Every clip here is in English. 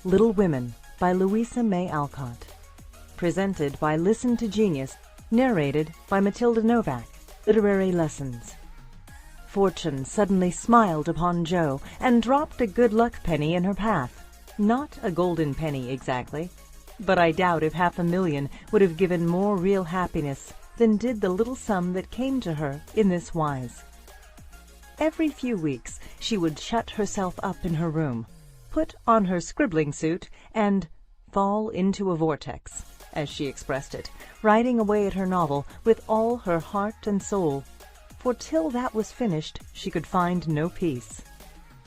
Little Women by Louisa May Alcott. Presented by Listen to Genius. Narrated by Matilda Novak. Literary Lessons. Fortune suddenly smiled upon Jo and dropped a good luck penny in her path. Not a golden penny exactly, but I doubt if 500,000 would have given more real happiness than did the little sum that came to her in this wise. Every few weeks she would shut herself up in her room, put on her scribbling suit, and fall into a vortex, as she expressed it, writing away at her novel with all her heart and soul, for till that was finished she could find no peace.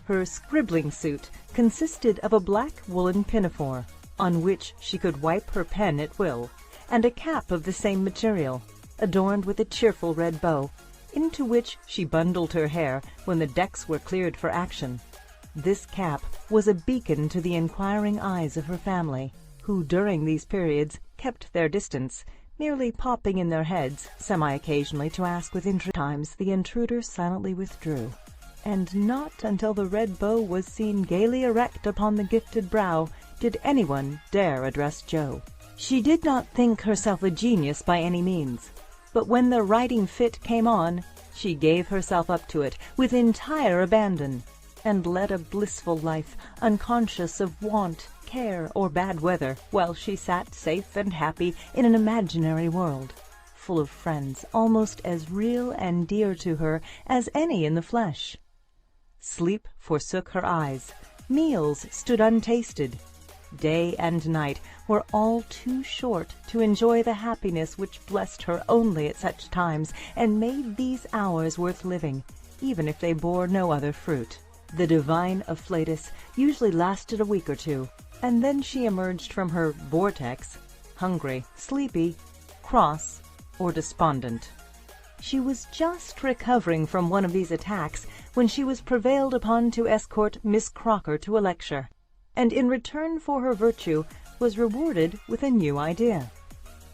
Her scribbling suit consisted of a black woolen pinafore, on which she could wipe her pen at will, and a cap of the same material, adorned with a cheerful red bow, into which she bundled her hair when the decks were cleared for action. This cap was a beacon to the inquiring eyes of her family, who during these periods kept their distance, merely popping in their heads semi-occasionally to ask with interest. Times the intruder silently withdrew, and not until the red bow was seen gaily erect upon the gifted brow did anyone dare address Jo. She did not think herself a genius by any means, but when the writing fit came on, she gave herself up to it with entire abandon, and led a blissful life, unconscious of want, care, or bad weather, while she sat safe and happy in an imaginary world, full of friends almost as real and dear to her as any in the flesh. Sleep forsook her eyes, meals stood untasted. Day and night were all too short to enjoy the happiness which blessed her only at such times, and made these hours worth living, even if they bore no other fruit. The divine afflatus usually lasted a week or two, and then she emerged from her vortex, hungry, sleepy, cross, or despondent. She was just recovering from one of these attacks when she was prevailed upon to escort Miss Crocker to a lecture, and in return for her virtue was rewarded with a new idea.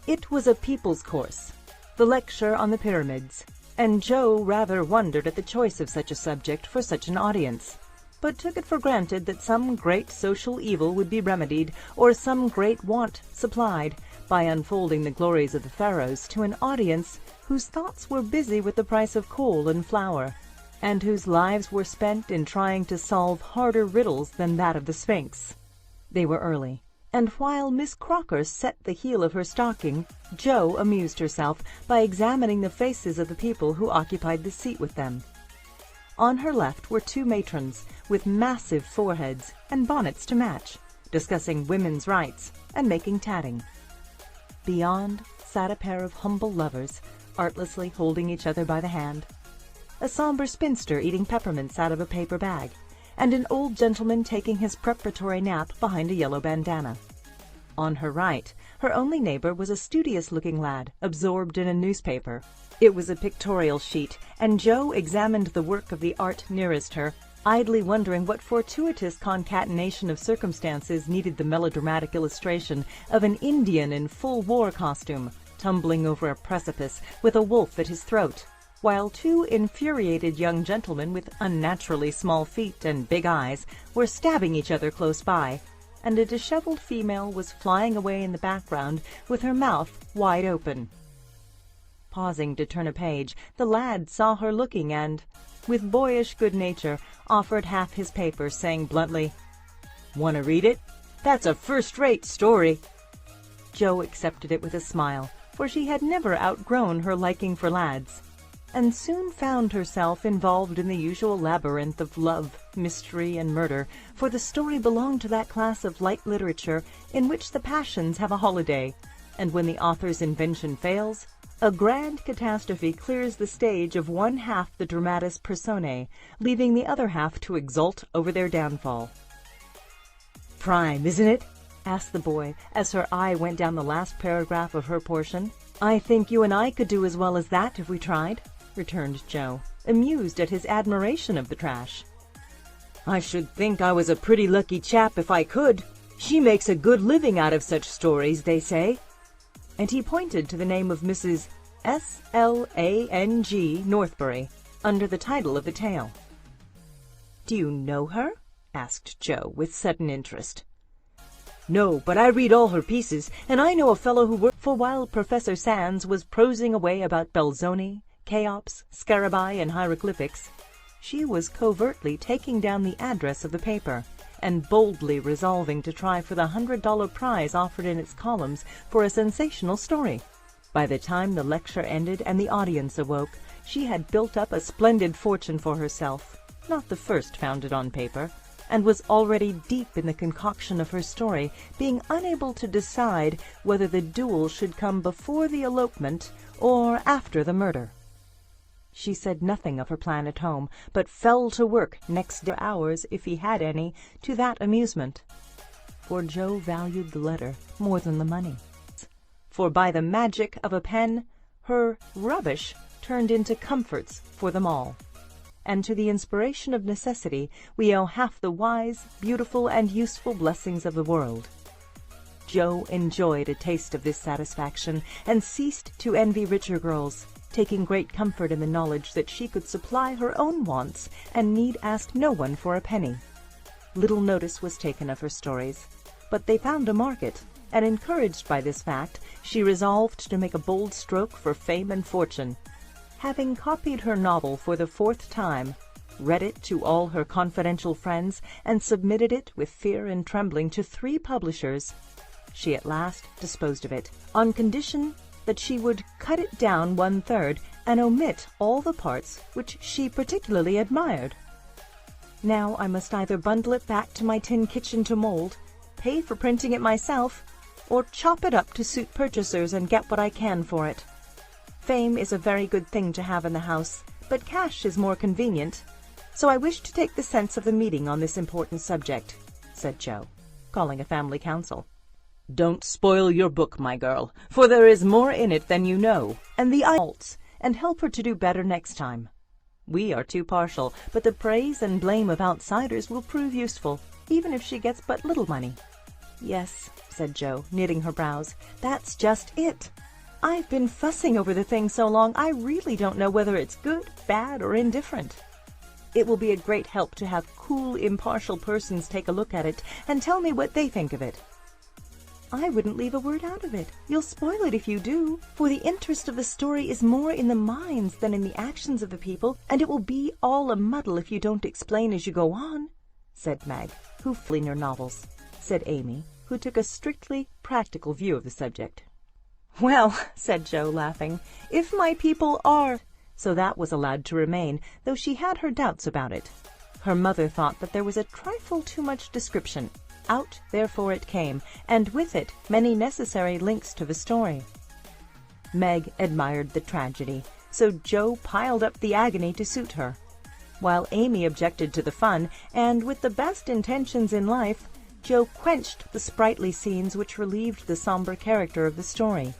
It was a people's course, the lecture on the pyramids, and Jo rather wondered at the choice of such a subject for such an audience, but took it for granted that some great social evil would be remedied, or some great want supplied, by unfolding the glories of the Pharaohs to an audience whose thoughts were busy with the price of coal and flour, and whose lives were spent in trying to solve harder riddles than that of the Sphinx. They were early, and while Miss Crocker set the heel of her stocking, Jo amused herself by examining the faces of the people who occupied the seat with them. On her left were two matrons with massive foreheads and bonnets to match, discussing women's rights and making tatting. Beyond sat a pair of humble lovers, artlessly holding each other by the hand, a somber spinster eating peppermints out of a paper bag, and an old gentleman taking his preparatory nap behind a yellow bandana. On her right, her only neighbor was a studious-looking lad, absorbed in a newspaper. It was a pictorial sheet, and Jo examined the work of the art nearest her, idly wondering what fortuitous concatenation of circumstances needed the melodramatic illustration of an Indian in full war costume, tumbling over a precipice with a wolf at his throat, while two infuriated young gentlemen with unnaturally small feet and big eyes were stabbing each other close by, and a disheveled female was flying away in the background with her mouth wide open. Pausing to turn a page, the lad saw her looking and, with boyish good nature, offered half his paper, saying bluntly, "Want to read it? That's a first-rate story." Jo accepted it with a smile, for she had never outgrown her liking for lads, and soon found herself involved in the usual labyrinth of love, mystery, and murder, for the story belonged to that class of light literature in which the passions have a holiday, and when the author's invention fails, a grand catastrophe clears the stage of one half the dramatis personae, leaving the other half to exult over their downfall. "Prime, isn't it?" asked the boy, as her eye went down the last paragraph of her portion. "I think you and I could do as well as that if we tried," returned Jo, amused at his admiration of the trash. "I should think I was a pretty lucky chap if I could. She makes a good living out of such stories, they say." And he pointed to the name of Mrs. S.L.A.N.G. Northbury, under the title of the tale. "Do you know her?" asked Jo, with sudden interest. "No, but I read all her pieces, and I know a fellow who worked." For while Professor Sands was prosing away about Belzoni, Cheops, Scarabaei, and hieroglyphics, she was covertly taking down the address of the paper, and boldly resolving to try for the $100 prize offered in its columns for a sensational story. By the time the lecture ended and the audience awoke, she had built up a splendid fortune for herself, not the first founded on paper, and was already deep in the concoction of her story, being unable to decide whether the duel should come before the elopement or after the murder. She said nothing of her plan at home, but fell to work next day hours, if he had any, to that amusement. For Joe valued the letter more than the money. For by the magic of a pen, her rubbish turned into comforts for them all. And to the inspiration of necessity we owe half the wise, beautiful, and useful blessings of the world. Joe enjoyed a taste of this satisfaction, and ceased to envy richer girls, taking great comfort in the knowledge that she could supply her own wants and need ask no one for a penny. Little notice was taken of her stories, but they found a market, and encouraged by this fact, she resolved to make a bold stroke for fame and fortune. Having copied her novel for the 4th time, read it to all her confidential friends, and submitted it with fear and trembling to 3 publishers, she at last disposed of it, on condition that she would cut it down 1/3 and omit all the parts which she particularly admired. Now I must either bundle it back to my tin kitchen to mold, pay for printing it myself, or chop it up to suit purchasers and get what I can for it. Fame is a very good thing to have in the house, but cash is more convenient, so I wish to take the sense of the meeting on this important subject," said Joe, calling a family council. "Don't spoil your book, my girl, for there is more in it than you know, and the faults, and help her to do better next time. We are too partial, but the praise and blame of outsiders will prove useful, even if she gets but little money." "Yes," said Joe, knitting her brows, "that's just it. I've been fussing over the thing so long I really don't know whether it's good, bad, or indifferent. It will be a great help to have cool, impartial persons take a look at it and tell me what they think of it." "I wouldn't leave a word out of it. You'll spoil it if you do, for the interest of the story is more in the minds than in the actions of the people, and it will be all a muddle if you don't explain as you go on," said Meg, who in her novels, said Amy, who took a strictly practical view of the subject. "Well," said Joe, laughing, "if my people are—" So that was allowed to remain, though she had her doubts about it. Her mother thought that there was a trifle too much description. Out, therefore, it came, and with it many necessary links to the story. Meg admired the tragedy, so Joe piled up the agony to suit her, while Amy objected to the fun, and with the best intentions in life, Joe quenched the sprightly scenes which relieved the somber character of the story.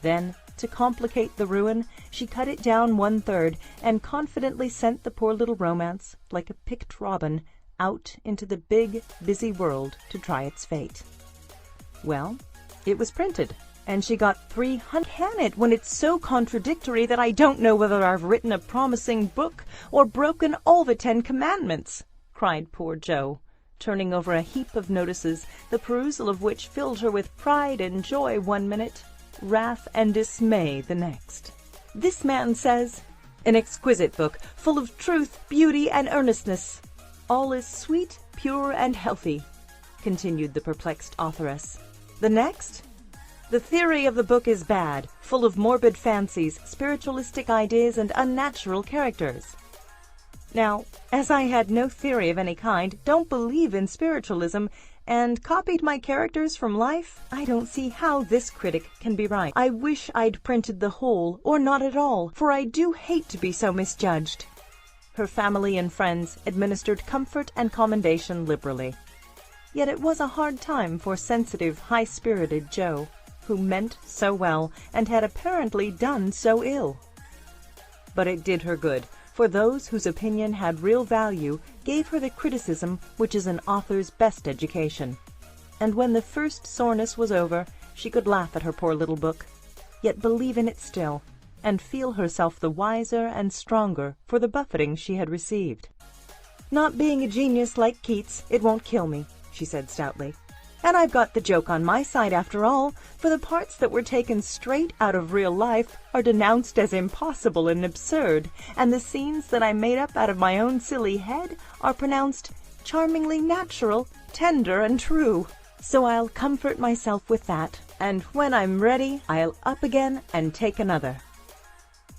Then, to complicate the ruin, she cut it down 1/3 and confidently sent the poor little romance, like a picked robin, out into the big, busy world to try its fate. Well, it was printed, and she got 300. "Can it, when it's so contradictory that I don't know whether I've written a promising book or broken all the 10 Commandments," cried poor Joe, turning over a heap of notices, the perusal of which filled her with pride and joy one minute, wrath and dismay the next. "This man says, 'An exquisite book, full of truth, beauty, and earnestness. All is sweet, pure, and healthy,'" continued the perplexed authoress. "The next, 'The theory of the book is bad, full of morbid fancies, spiritualistic ideas, and unnatural characters.' Now, as I had no theory of any kind, don't believe in spiritualism, and copied my characters from life, I don't see how this critic can be right. I wish I'd printed the whole, or not at all, for I do hate to be so misjudged." Her family and friends administered comfort and commendation liberally. Yet it was a hard time for sensitive, high-spirited Joe, who meant so well and had apparently done so ill. But it did her good, for those whose opinion had real value gave her the criticism which is an author's best education. And when the first soreness was over, she could laugh at her poor little book, yet believe in it still, and feel herself the wiser and stronger for the buffeting she had received. "Not being a genius like Keats, it won't kill me," she said stoutly. And I've got the joke on my side after all, for the parts that were taken straight out of real life are denounced as impossible and absurd, and the scenes that I made up out of my own silly head are pronounced charmingly natural, tender, and true. So I'll comfort myself with that, and when I'm ready, I'll up again and take another.